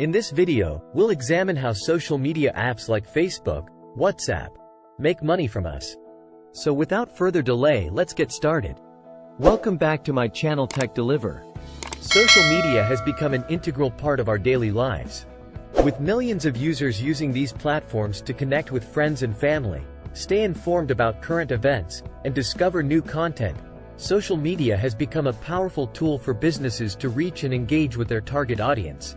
In this video, we'll examine how social media apps like Facebook, WhatsApp, make money from us. So without further delay, let's get started. Welcome back to my channel Tech Deliver. Social media has become an integral part of our daily lives. With millions of users using these platforms to connect with friends and family, stay informed about current events, and discover new content, social media has become a powerful tool for businesses to reach and engage with their target audience.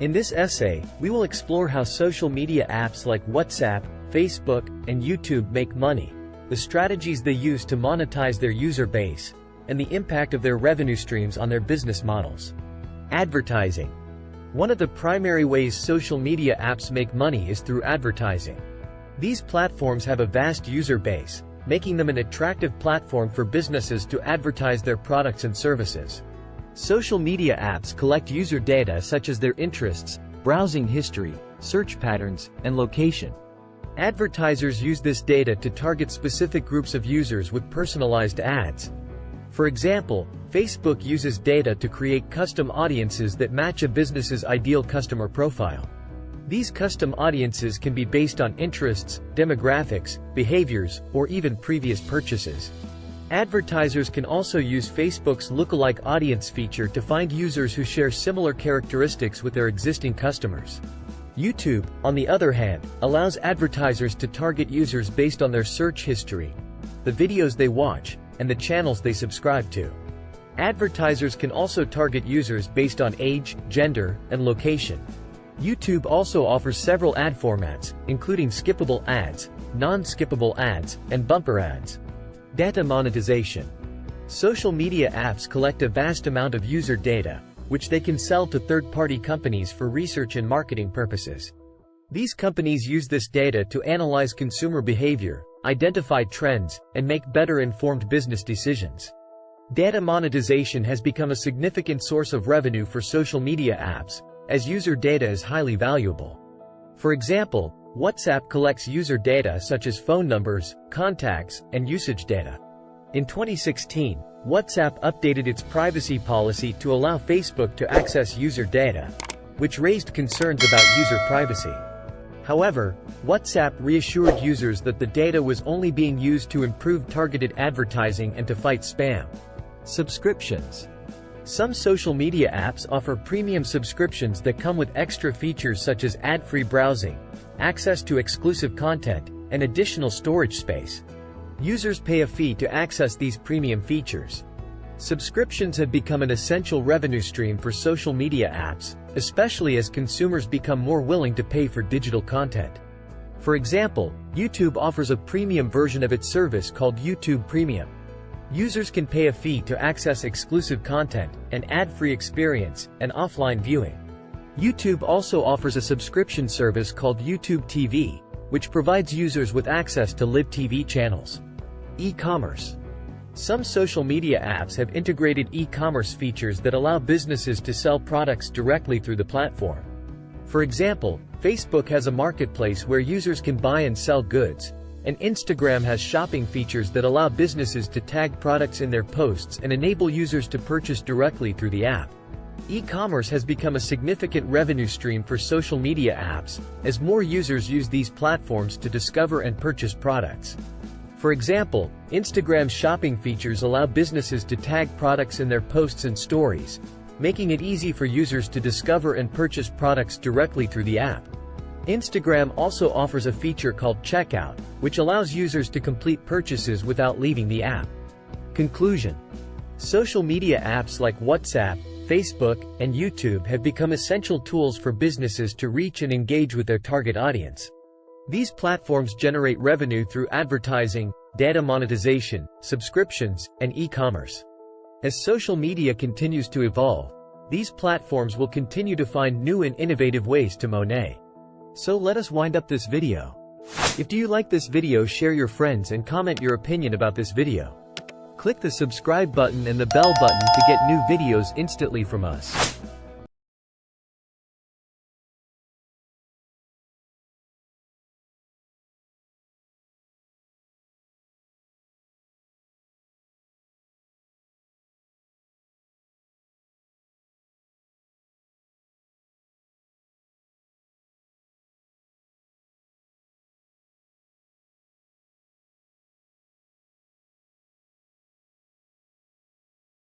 In this essay, we will explore how social media apps like WhatsApp, Facebook, and YouTube make money, the strategies they use to monetize their user base, and the impact of their revenue streams on their business models. Advertising. One of the primary ways social media apps make money is through advertising. These platforms have a vast user base, making them an attractive platform for businesses to advertise their products and services. Social media apps collect user data such as their interests, Browsing history, search patterns, and location. Advertisers use this data to target specific groups of users with personalized ads. For example, Facebook uses data to create custom audiences that match a business's ideal customer profile. These custom audiences can be based on interests, demographics, behaviors, or even previous purchases. Advertisers can also use Facebook's lookalike audience feature to find users who share similar characteristics with their existing customers. YouTube, on the other hand, allows advertisers to target users based on their search history, the videos they watch, and the channels they subscribe to. Advertisers can also target users based on age, gender, and location. YouTube also offers several ad formats, including skippable ads, non-skippable ads, and bumper ads. Data monetization. Social media apps collect a vast amount of user data, which they can sell to third-party companies for research and marketing purposes. These companies use this data to analyze consumer behavior, identify trends, and make better-informed business decisions. Data monetization has become a significant source of revenue for social media apps, as user data is highly valuable. For example, WhatsApp collects user data such as phone numbers, contacts, and usage data. In 2016, WhatsApp updated its privacy policy to allow Facebook to access user data, which raised concerns about user privacy. However, WhatsApp reassured users that the data was only being used to improve targeted advertising and to fight spam. Subscriptions. Some social media apps offer premium subscriptions that come with extra features such as ad-free browsing, access to exclusive content, and additional storage space. Users pay a fee to access these premium features. Subscriptions have become an essential revenue stream for social media apps, especially as consumers become more willing to pay for digital content. For example, YouTube offers a premium version of its service called YouTube Premium. Users can pay a fee to access exclusive content, an ad-free experience, and offline viewing. YouTube also offers a subscription service called YouTube TV, which provides users with access to live TV channels. E-commerce. Some social media apps have integrated e-commerce features that allow businesses to sell products directly through the platform. For example, Facebook has a marketplace where users can buy and sell goods, and Instagram has shopping features that allow businesses to tag products in their posts and enable users to purchase directly through the app. E-commerce has become a significant revenue stream for social media apps, as more users use these platforms to discover and purchase products. For example, Instagram's shopping features allow businesses to tag products in their posts and stories, making it easy for users to discover and purchase products directly through the app. Instagram also offers a feature called Checkout, which allows users to complete purchases without leaving the app. Conclusion. Social media apps like WhatsApp, Facebook, and YouTube have become essential tools for businesses to reach and engage with their target audience. These platforms generate revenue through advertising, data monetization, subscriptions, and e-commerce. As social media continues to evolve, these platforms will continue to find new and innovative ways to money. So let us wind up this video. If you like this video, share your friends and comment your opinion about this video. Click the subscribe button and the bell button to get new videos instantly from us.